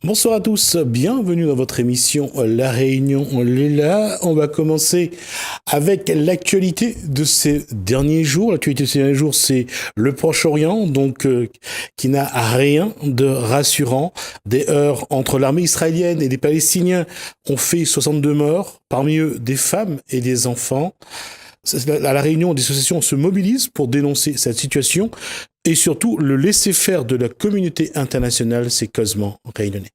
Bonsoir à tous, bienvenue dans votre émission La Réunion Léla. On va commencer avec l'actualité de ces derniers jours. L'actualité de ces derniers jours, c'est le Proche-Orient, donc qui n'a rien de rassurant. Des heurts entre l'armée israélienne et les Palestiniens ont fait 62 morts, parmi eux des femmes et des enfants. À La Réunion, des associations se mobilisent pour dénoncer cette situation et surtout le laisser-faire de la communauté internationale, c'est causemement réunionnais.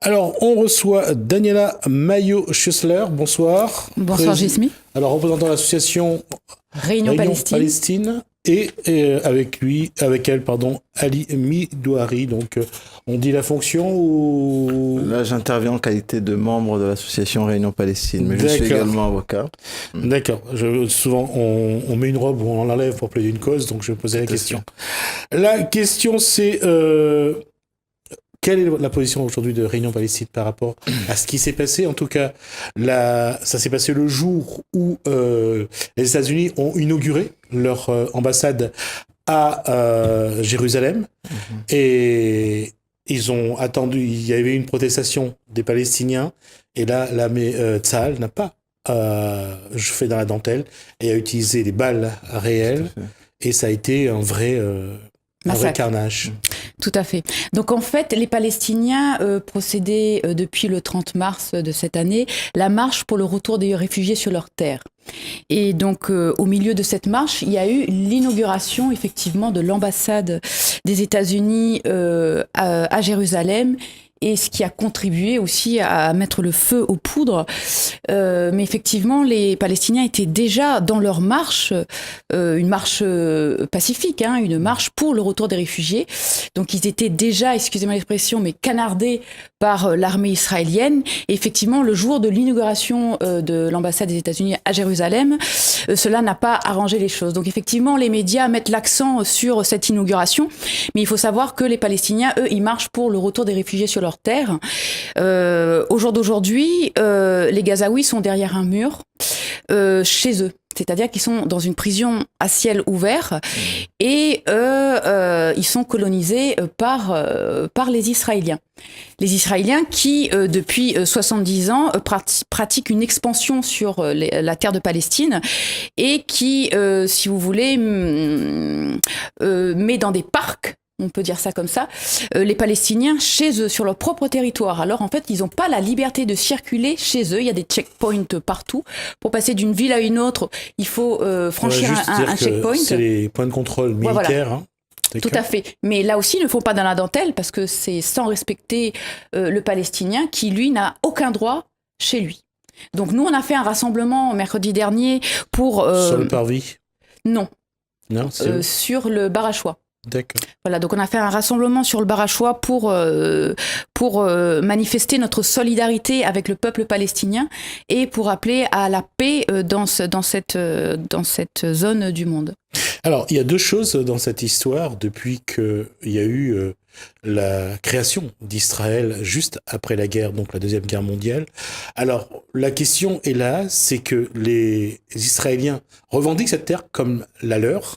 Alors, on reçoit Daniela Maillot-Schussler. Bonsoir. Bonsoir, Jesmi. Alors, représentant l'association Réunion Palestine. Et avec elle, Ali Midouari. Donc, on dit la fonction ou... Là, j'interviens en qualité de membre de l'association Réunion Palestine, mais je suis également avocat. D'accord. Souvent, on met une robe ou on l'enlève pour plaider une cause, donc je vais poser la question. La question, c'est... quelle est la position aujourd'hui de Réunion Palestine par rapport à ce qui s'est passé? En tout cas, ça s'est passé le jour où les États-Unis ont inauguré leur ambassade à Jérusalem. Et ils ont attendu, il y avait une protestation des Palestiniens. Et là, l'armée Tsahal n'a pas fait dans la dentelle et a utilisé des balles réelles. Et ça a été un vrai carnage. Tout à fait. Donc en fait, les Palestiniens procédaient depuis le 30 mars de cette année la marche pour le retour des réfugiés sur leur terre. Et donc au milieu de cette marche, il y a eu l'inauguration effectivement de l'ambassade des États-Unis à Jérusalem. Et ce qui a contribué aussi à mettre le feu aux poudres. Mais effectivement, les Palestiniens étaient déjà dans leur marche, une marche pacifique, une marche pour le retour des réfugiés. Donc ils étaient déjà, excusez-moi l'expression, mais canardés par l'armée israélienne. Et effectivement, le jour de l'inauguration de l'ambassade des États-Unis à Jérusalem, cela n'a pas arrangé les choses. Donc effectivement, les médias mettent l'accent sur cette inauguration. Mais il faut savoir que les Palestiniens, eux, ils marchent pour le retour des réfugiés sur leur terre. Au jour d'aujourd'hui, les Gazaouis sont derrière un mur chez eux. C'est-à-dire qu'ils sont dans une prison à ciel ouvert et ils sont colonisés par les Israéliens. Les Israéliens qui, depuis 70 ans, pratiquent une expansion sur la terre de Palestine et qui, si vous voulez, met dans des parcs, on peut dire ça comme ça, les Palestiniens chez eux, sur leur propre territoire. Alors en fait, ils n'ont pas la liberté de circuler chez eux. Il y a des checkpoints partout. Pour passer d'une ville à une autre, il faut franchir un checkpoint. C'est les points de contrôle militaires. Voilà. Tout à fait. Mais là aussi, il ne faut pas dans la dentelle parce que c'est sans respecter le Palestinien qui, lui, n'a aucun droit chez lui. Donc nous, on a fait un rassemblement mercredi dernier pour... sur le parvis? Non. Non, sur le Barachois. D'accord. Voilà, donc on a fait un rassemblement sur le Barachois pour manifester notre solidarité avec le peuple palestinien et pour appeler à la paix dans cette zone du monde. Alors, il y a deux choses dans cette histoire depuis qu'il y a eu la création d'Israël juste après la guerre, donc la Deuxième Guerre mondiale. Alors, la question est là, c'est que les Israéliens revendiquent cette terre comme la leur,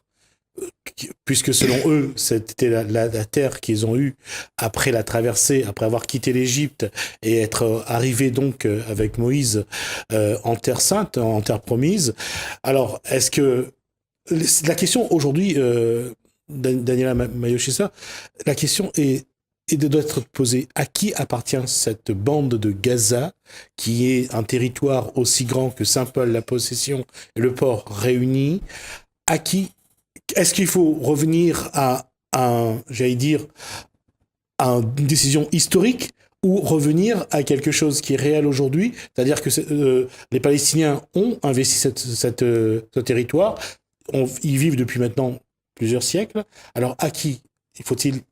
puisque selon eux, c'était la terre qu'ils ont eue après la traversée, après avoir quitté l'Égypte et être arrivés donc avec Moïse en terre sainte, en terre promise. Alors, est-ce que la question aujourd'hui, Daniela Maillot-Schussler, la question doit être posée: à qui appartient cette bande de Gaza, qui est un territoire aussi grand que Saint-Paul, la Possession et le port réunis? À qui? Est-ce qu'il faut revenir à une décision historique ou revenir à quelque chose qui est réel aujourd'hui? C'est-à-dire que les Palestiniens ont investi ce territoire, ils vivent depuis maintenant plusieurs siècles. Alors à qui faut-il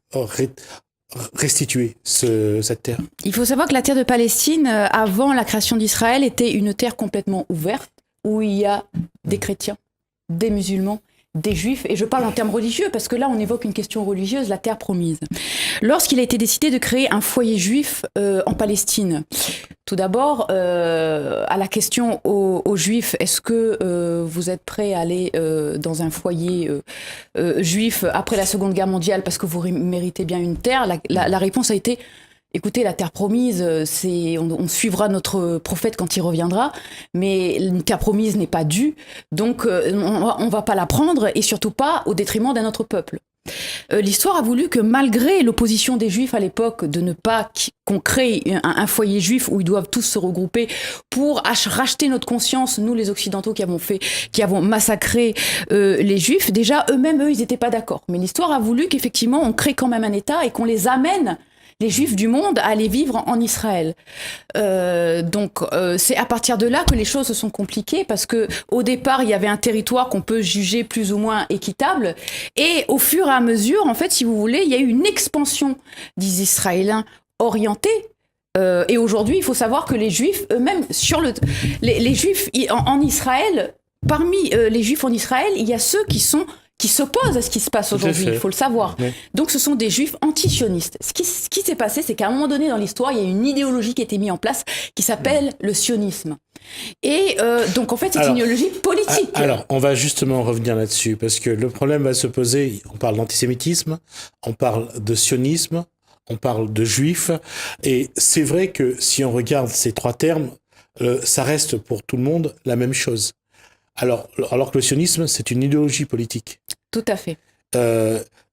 restituer cette terre? Il faut savoir que la terre de Palestine, avant la création d'Israël, était une terre complètement ouverte, où il y a des chrétiens, des musulmans des Juifs, et je parle en termes religieux, parce que là, on évoque une question religieuse, la terre promise. Lorsqu'il a été décidé de créer un foyer juif en Palestine, tout d'abord, à la question aux Juifs, est-ce que vous êtes prêts à aller dans un foyer juif après la Seconde Guerre mondiale parce que vous méritez bien une terre? La réponse a été: écoutez, la terre promise, on suivra notre prophète quand il reviendra, mais une terre promise n'est pas due, donc on va pas la prendre, et surtout pas au détriment d'un autre peuple. L'histoire a voulu que, malgré l'opposition des Juifs à l'époque de ne pas qu'on crée un foyer juif où ils doivent tous se regrouper pour racheter notre conscience, nous les Occidentaux qui avons massacré les Juifs, déjà eux-mêmes, ils n'étaient pas d'accord. Mais l'histoire a voulu qu'effectivement on crée quand même un État et qu'on les amène, les Juifs du monde, à aller vivre en Israël. Donc c'est à partir de là que les choses se sont compliquées, parce que au départ il y avait un territoire qu'on peut juger plus ou moins équitable, et au fur et à mesure, en fait, si vous voulez, il y a eu une expansion des Israéliens orientés. Et aujourd'hui, il faut savoir que les Juifs eux-mêmes, les Juifs en Israël, parmi les Juifs en Israël, il y a ceux qui s'opposent à ce qui se passe aujourd'hui, il faut le savoir. Oui. Donc ce sont des Juifs anti-sionistes. Ce qui s'est passé, c'est qu'à un moment donné dans l'histoire, il y a une idéologie qui a été mise en place qui s'appelle le sionisme. Et donc en fait, c'est une idéologie politique. Alors, on va justement revenir là-dessus, parce que le problème va se poser, on parle d'antisémitisme, on parle de sionisme, on parle de juifs, et c'est vrai que si on regarde ces trois termes, ça reste pour tout le monde la même chose. Alors que le sionisme, c'est une idéologie politique. Tout à fait.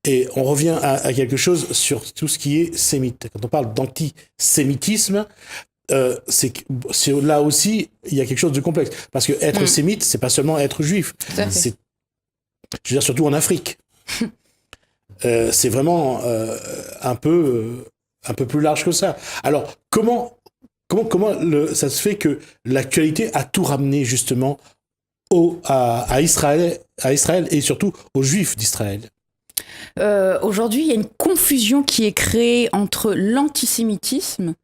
Et on revient à quelque chose sur tout ce qui est sémite. Quand on parle d'antisémitisme, c'est là aussi, il y a quelque chose de complexe. Parce que être sémite, c'est pas seulement être juif. C'est, je veux dire, surtout en Afrique. C'est vraiment un peu plus large que ça. Alors, comment ça se fait que l'actualité a tout ramené justement à Israël et surtout aux Juifs d'Israël? Aujourd'hui, il y a une confusion qui est créée entre l'antisémitisme,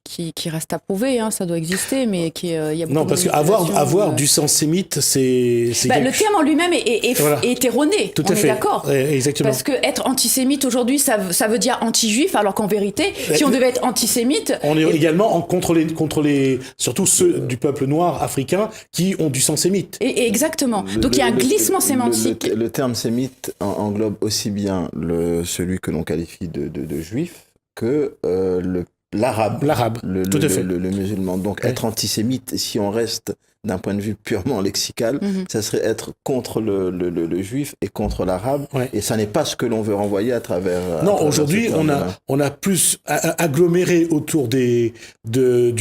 qui reste à prouver, ça doit exister, mais il y a beaucoup non, parce qu'avoir du sang sémite, c'est le terme en lui-même est erroné. Tout à fait. D'accord. Exactement. Parce que être antisémite aujourd'hui, ça veut dire anti-juif, alors qu'en vérité, si on devait être antisémite, on est également contre les surtout ceux du peuple noir africain qui ont du sang sémite. Exactement. Donc il y a un glissement sémantique. Le terme sémite englobe aussi bien celui que l'on qualifie de juif que l'arabe, tout à fait. Le musulman. Donc, être antisémite, si on reste d'un point de vue purement lexical, ça serait être contre le juif et contre l'arabe. Ouais. Et ça n'est pas ce que l'on veut renvoyer à travers. Non, aujourd'hui, on a plus aggloméré autour du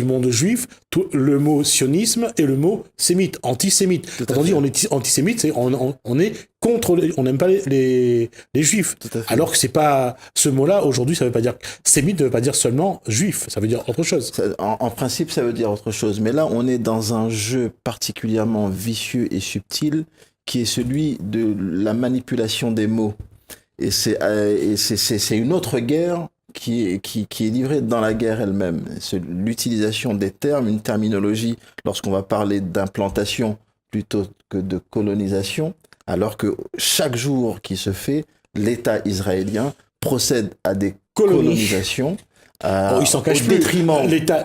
monde juif le mot sionisme et le mot sémite, antisémite. Quand on dit on est antisémite, on est contre, on n'aime pas les juifs. Alors que c'est pas, ce mot-là, aujourd'hui, ça veut pas dire, sémite ne veut pas dire seulement juif, ça veut dire autre chose. En principe, ça veut dire autre chose. Mais là, on est dans un jeu particulièrement vicieux et subtil qui est celui de la manipulation des mots. Et c'est une autre guerre qui est livrée dans la guerre elle-même. C'est l'utilisation des termes, une terminologie, lorsqu'on va parler d'implantation plutôt que de colonisation, alors que chaque jour qui se fait, l'État israélien procède à des colonisations. Il s'en cache plus.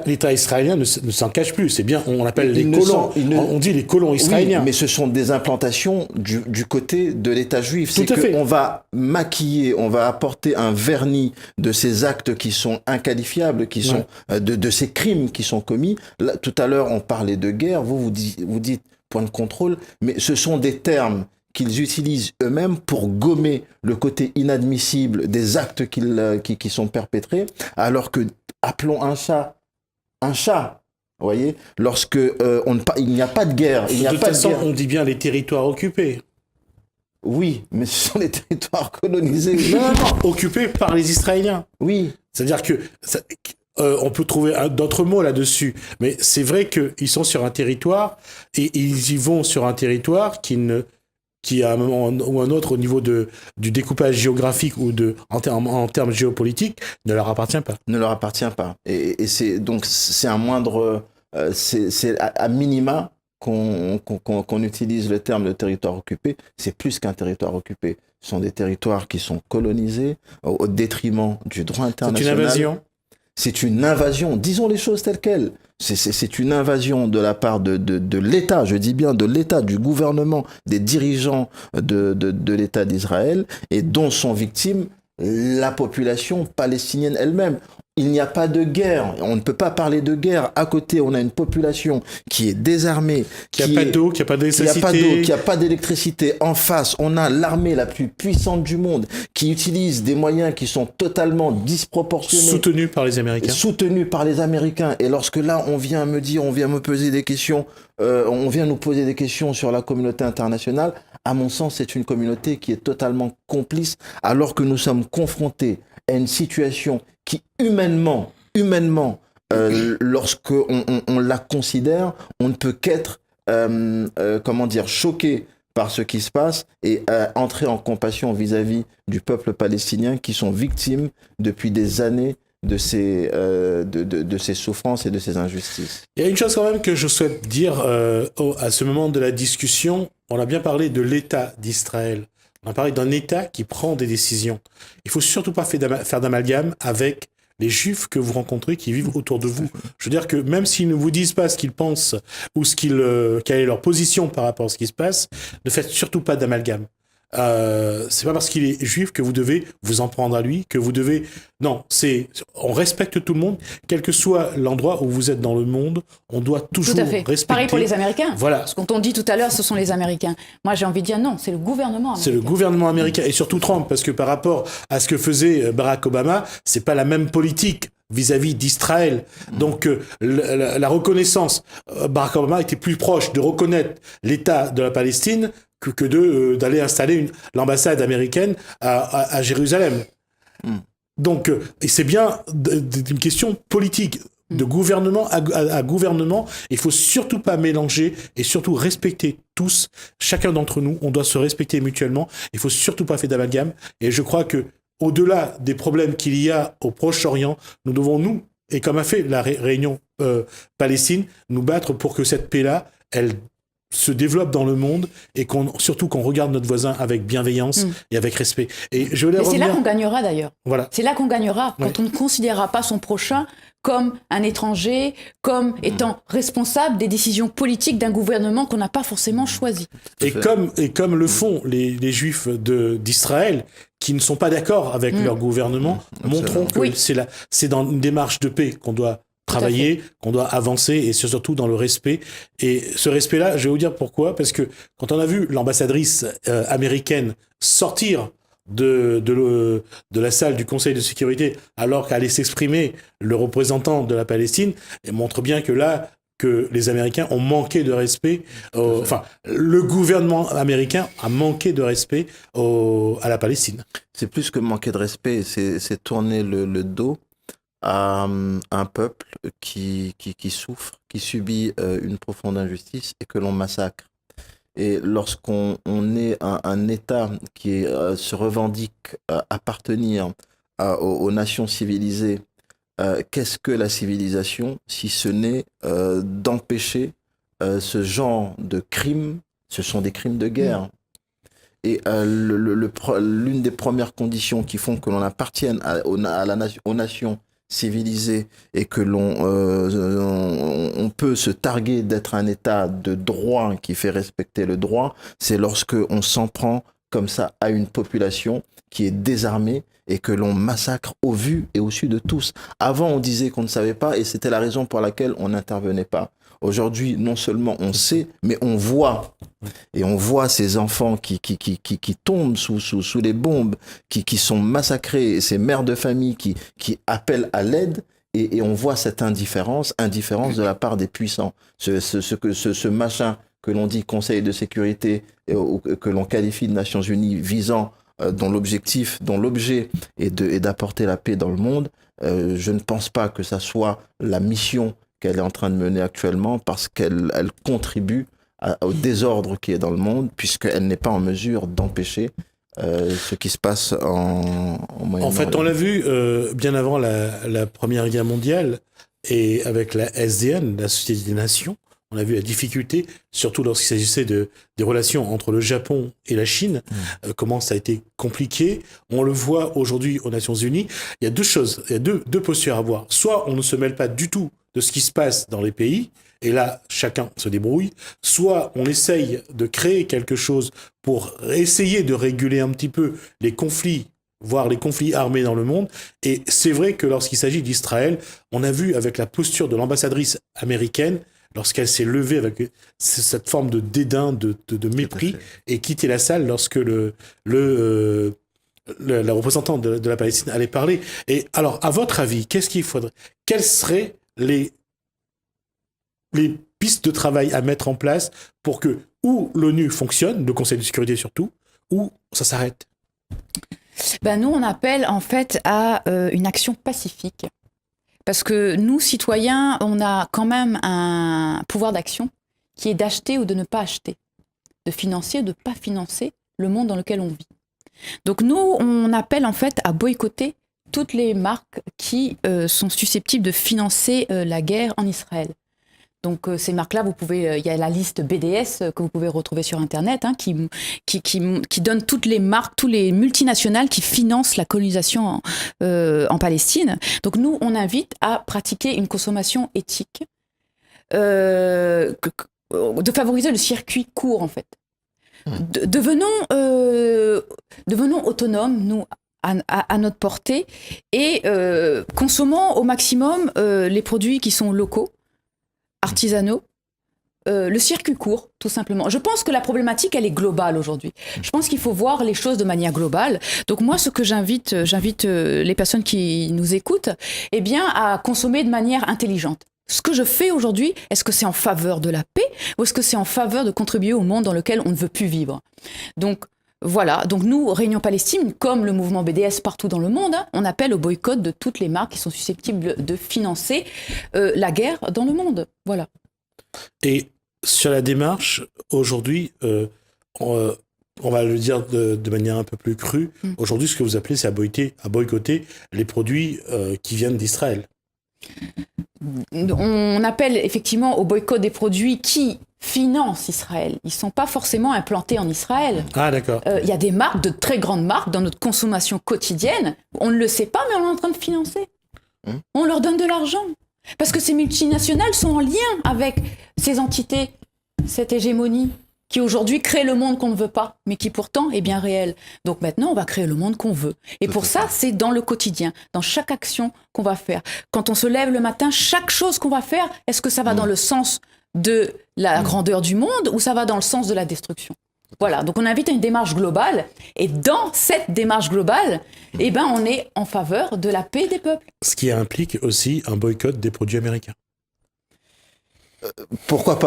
L'État israélien ne s'en cache plus. C'est bien, on appelle les colons. On dit les colons israéliens. Oui, mais ce sont des implantations du côté de l'État juif. C'est qu'on va maquiller, on va apporter un vernis de ces actes qui sont inqualifiables, qui sont de ces crimes qui sont commis. Là, tout à l'heure, on parlait de guerre. Vous dites point de contrôle, mais ce sont des termes qu'ils utilisent eux-mêmes pour gommer le côté inadmissible des actes qui sont perpétrés, alors que, appelons un chat, vous voyez, lorsque il n'y a pas de guerre. De toute façon, on dit bien les territoires occupés. Oui, mais ce sont les territoires colonisés. Non, occupés par les Israéliens. Oui. C'est-à-dire que... on peut trouver d'autres mots là-dessus, mais c'est vrai qu'ils sont sur un territoire, et ils y vont sur un territoire qui à un moment ou un autre, au niveau du découpage géographique ou en termes géopolitiques, ne leur appartient pas. Ne leur appartient pas. Et c'est un moindre... c'est à minima qu'on utilise le terme de territoire occupé, c'est plus qu'un territoire occupé. Ce sont des territoires qui sont colonisés au détriment du droit international. C'est une invasion. C'est une invasion, disons les choses telles quelles. C'est une invasion de la part de l'État, je dis bien de l'État, du gouvernement, des dirigeants de l'État d'Israël, et dont sont victimes la population palestinienne elle-même. Il n'y a pas de guerre, on ne peut pas parler de guerre. À côté, on a une population qui est désarmée, qui n'a pas d'eau, qui n'a pas d'électricité. Qui n'a pas d'électricité. En face, on a l'armée la plus puissante du monde qui utilise des moyens qui sont totalement disproportionnés. Soutenus par les Américains. Soutenus par les Américains. Et lorsque là, on vient me poser des questions, on vient nous poser des questions sur la communauté internationale, à mon sens, c'est une communauté qui est totalement complice, alors que nous sommes confrontés à une situation qui humainement, lorsque on la considère, on ne peut qu'être, choqué par ce qui se passe et entrer en compassion vis-à-vis du peuple palestinien qui sont victimes depuis des années de ces souffrances et de ces injustices. Il y a une chose quand même que je souhaite dire à ce moment de la discussion. On a bien parlé de l'État d'Israël. On a parlé d'un État qui prend des décisions. Il ne faut surtout pas faire d'amalgame avec les Juifs que vous rencontrez qui vivent autour de vous. Je veux dire que même s'ils ne vous disent pas ce qu'ils pensent ou quelle est leur position par rapport à ce qui se passe, ne faites surtout pas d'amalgame. C'est pas parce qu'il est juif que vous devez vous en prendre à lui, que vous devez... Non, on respecte tout le monde, quel que soit l'endroit où vous êtes dans le monde, on doit toujours respecter... Pareil pour les Américains. Voilà. Parce qu'on dit tout à l'heure, ce sont les Américains. Moi, j'ai envie de dire non, c'est le gouvernement américain. C'est le gouvernement américain, et surtout Trump, parce que par rapport à ce que faisait Barack Obama, c'est pas la même politique vis-à-vis d'Israël. Donc la reconnaissance, Barack Obama était plus proche de reconnaître l'État de la Palestine que d'aller installer l'ambassade américaine à Jérusalem. Donc, et c'est bien une question politique, de gouvernement à gouvernement. Il faut surtout pas mélanger et surtout respecter tous, chacun d'entre nous, on doit se respecter mutuellement. Il faut surtout pas faire d'amalgame. Et je crois que au-delà des problèmes qu'il y a au Proche-Orient, nous devons, et comme a fait la Réunion Palestine, nous battre pour que cette paix-là, elle se développe dans le monde et surtout qu'on regarde notre voisin avec bienveillance et avec respect. Et c'est là qu'on gagnera d'ailleurs. Voilà. C'est là qu'on gagnera quand on ne considérera pas son prochain comme un étranger, comme étant responsable des décisions politiques d'un gouvernement qu'on n'a pas forcément choisi. Et comme le font les Juifs d'Israël, qui ne sont pas d'accord avec leur gouvernement, montrons que c'est dans une démarche de paix qu'on doit travailler, qu'on doit avancer, et surtout dans le respect. Et ce respect-là, je vais vous dire pourquoi, parce que quand on a vu l'ambassadrice américaine sortir de la salle du Conseil de sécurité, alors qu'allait s'exprimer le représentant de la Palestine, elle montre bien que les Américains ont manqué de respect, le gouvernement américain a manqué de respect à la Palestine. C'est plus que manquer de respect, c'est tourner le dos à un peuple qui souffre, qui subit une profonde injustice et que l'on massacre. Et lorsqu'on est un État qui se revendique appartenir aux nations civilisées, qu'est-ce que la civilisation si ce n'est d'empêcher ce genre de crimes? Ce sont des crimes de guerre. Et l'une des premières conditions qui font que l'on appartienne aux nations civilisées et que on peut se targuer d'être un État de droit qui fait respecter le droit, c'est lorsque on s'en prend comme ça à une population qui est désarmée et que l'on massacre au vu et au su de tous. Avant, on disait qu'on ne savait pas et c'était la raison pour laquelle on n'intervenait pas. Aujourd'hui, non seulement on sait, mais on voit. Et on voit ces enfants qui tombent sous les bombes, qui sont massacrés, ces mères de famille qui appellent à l'aide. Et on voit cette indifférence de la part des puissants. Ce machin que l'on dit Conseil de sécurité, ou que l'on qualifie de Nations Unies visant, dont l'objet est d'apporter la paix dans le monde, je ne pense pas que ça soit la mission qu'elle est en train de mener actuellement, parce qu'elle contribue au désordre qui est dans le monde, puisqu'elle n'est pas en mesure d'empêcher ce qui se passe en Moyen-Orient. En fait, on l'a vu bien avant la Première Guerre mondiale, et avec la SDN, la Société des Nations, On a vu la difficulté, surtout lorsqu'il s'agissait des relations entre le Japon et la Chine, comment ça a été compliqué. On le voit aujourd'hui aux Nations Unies. Il y a deux choses, il y a deux postures à avoir. Soit on ne se mêle pas du tout de ce qui se passe dans les pays, et là, chacun se débrouille. Soit on essaye de créer quelque chose pour essayer de réguler un petit peu les conflits, voire les conflits armés dans le monde. Et c'est vrai que lorsqu'il s'agit d'Israël, on a vu avec la posture de l'ambassadrice américaine, lorsqu'elle s'est levée avec cette forme de dédain, de mépris, et quitté la salle lorsque la représentante de la Palestine allait parler. Et alors, à votre avis, qu'est-ce qu'il faudrait? Quelles seraient les pistes de travail à mettre en place pour que ou l'ONU fonctionne, le Conseil de sécurité surtout, ou ça s'arrête? Nous, on appelle en fait à une action pacifique. Parce que nous, citoyens, on a quand même un pouvoir d'action qui est d'acheter ou de ne pas acheter, de financer ou de ne pas financer le monde dans lequel on vit. Donc nous, on appelle en fait à boycotter toutes les marques qui sont susceptibles de financer la guerre en Israël. Donc ces marques-là, il y a la liste BDS que vous pouvez retrouver sur Internet, qui donne toutes les marques, tous les multinationales qui financent la colonisation en Palestine. Donc nous, on invite à pratiquer une consommation éthique, de favoriser le circuit court en fait. Devenons autonomes, nous, à notre portée, et consommons au maximum les produits qui sont locaux, artisanaux, le circuit court, tout simplement. Je pense que la problématique, elle est globale aujourd'hui. Je pense qu'il faut voir les choses de manière globale. Donc moi, ce que j'invite les personnes qui nous écoutent, à consommer de manière intelligente. Ce que je fais aujourd'hui, est-ce que c'est en faveur de la paix ou est-ce que c'est en faveur de contribuer au monde dans lequel on ne veut plus vivre? Donc voilà, donc nous, Réunion Palestine, comme le mouvement BDS partout dans le monde, on appelle au boycott de toutes les marques qui sont susceptibles de financer la guerre dans le monde. Voilà. Et sur la démarche, aujourd'hui, on va le dire de manière un peu plus crue, aujourd'hui, ce que vous appelez, c'est à boycotter les produits qui viennent d'Israël. On appelle effectivement au boycott des produits qui financent Israël. Ils ne sont pas forcément implantés en Israël. Ah, d'accord. Il y a des marques, de très grandes marques, dans notre consommation quotidienne. On ne le sait pas, mais on est en train de financer. On leur donne de l'argent. Parce que ces multinationales sont en lien avec ces entités, cette hégémonie, qui aujourd'hui crée le monde qu'on ne veut pas, mais qui pourtant est bien réel. Donc maintenant, on va créer le monde qu'on veut. Et pour ça, c'est dans le quotidien, dans chaque action qu'on va faire. Quand on se lève le matin, chaque chose qu'on va faire, est-ce que ça va dans le sens de la grandeur du monde ou ça va dans le sens de la destruction? Voilà, donc on invite à une démarche globale. Et dans cette démarche globale, on est en faveur de la paix des peuples. Ce qui implique aussi un boycott des produits américains. Pourquoi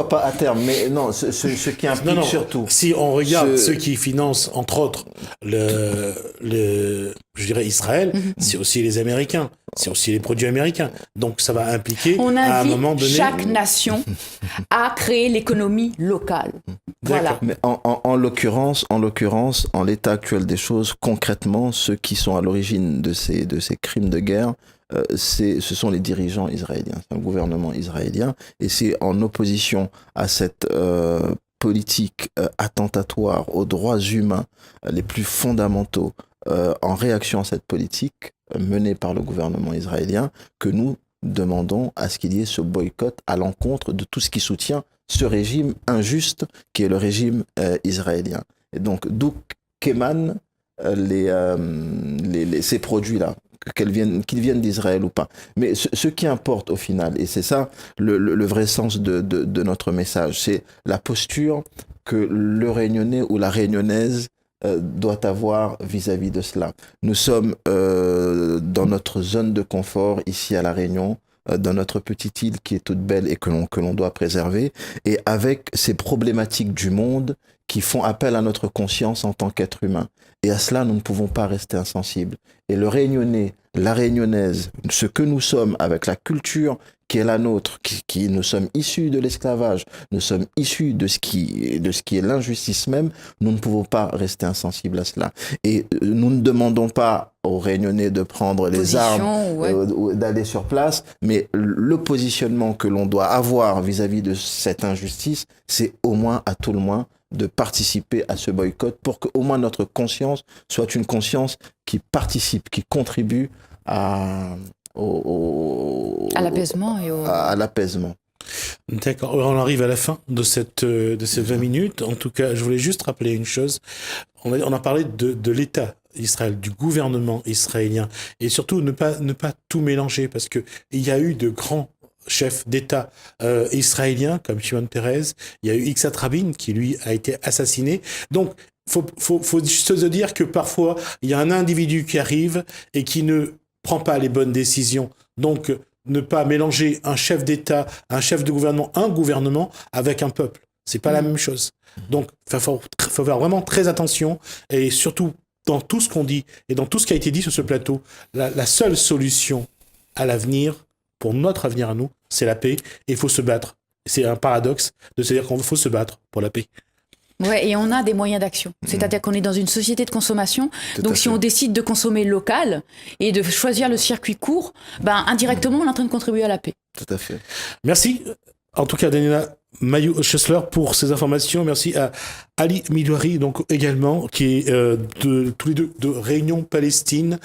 pas à terme, mais non, ce qui implique surtout. Si on regarde ceux qui financent, entre autres, je dirais Israël, c'est aussi les Américains, c'est aussi les produits américains. Donc ça va impliquer, à un moment donné, chaque nation à créer l'économie locale. Voilà. Mais en l'occurrence, en l'état actuel des choses, concrètement, ceux qui sont à l'origine de ces crimes de guerre, ce sont les dirigeants israéliens, c'est un gouvernement israélien, et c'est en opposition à cette politique attentatoire aux droits humains les plus fondamentaux, en réaction à cette politique menée par le gouvernement israélien, que nous demandons à ce qu'il y ait ce boycott à l'encontre de tout ce qui soutient ce régime injuste qui est le régime israélien. Et donc d'où qu'émanent ces produits-là, qu'ils viennent d'Israël ou pas. Mais ce qui importe au final, et c'est ça le vrai sens de notre message, c'est la posture que le Réunionnais ou la Réunionnaise doit avoir vis-à-vis de cela. Nous sommes dans notre zone de confort ici à La Réunion, dans notre petite île qui est toute belle et que l'on doit préserver, et avec ces problématiques du monde qui font appel à notre conscience en tant qu'être humain. Et à cela, nous ne pouvons pas rester insensibles. Et le Réunionnais, la réunionnaise, ce que nous sommes avec la culture qui est la nôtre, qui nous sommes issus de l'esclavage, nous sommes issus de ce qui est l'injustice même, nous ne pouvons pas rester insensibles à cela. Et nous ne demandons pas aux Réunionnais de prendre les armes, ou d'aller sur place, mais le positionnement que l'on doit avoir vis-à-vis de cette injustice, c'est au moins, à tout le moins, de participer à ce boycott pour qu'au moins notre conscience soit une conscience qui participe, qui contribue à l'apaisement à l'apaisement. D'accord. On arrive à la fin de ces 20 minutes. En tout cas, je voulais juste rappeler une chose. On a parlé de l'État Israël, du gouvernement israélien, et surtout ne pas tout mélanger, parce que il y a eu de grands chefs d'État israéliens comme Shimon Peres. Il y a eu Yitzhak Rabin qui lui a été assassiné. Donc faut juste se dire que parfois il y a un individu qui arrive et qui ne prend pas les bonnes décisions. Donc, ne pas mélanger un chef d'État, un chef de gouvernement, un gouvernement avec un peuple. C'est pas la même chose. Donc, faut faire vraiment très attention, et surtout dans tout ce qu'on dit et dans tout ce qui a été dit sur ce plateau, la seule solution à l'avenir, pour notre avenir à nous, c'est la paix, et il faut se battre. C'est un paradoxe de se dire qu'il faut se battre pour la paix. Ouais, et on a des moyens d'action. C'est-à-dire qu'on est dans une société de consommation. Donc, si on décide de consommer local et de choisir le circuit court, indirectement, on est en train de contribuer à la paix. Tout à fait. Merci. En tout cas, Daniela Mayou-Schessler pour ces informations. Merci à Ali Midouari, donc également, qui est tous les deux de Réunion Palestine.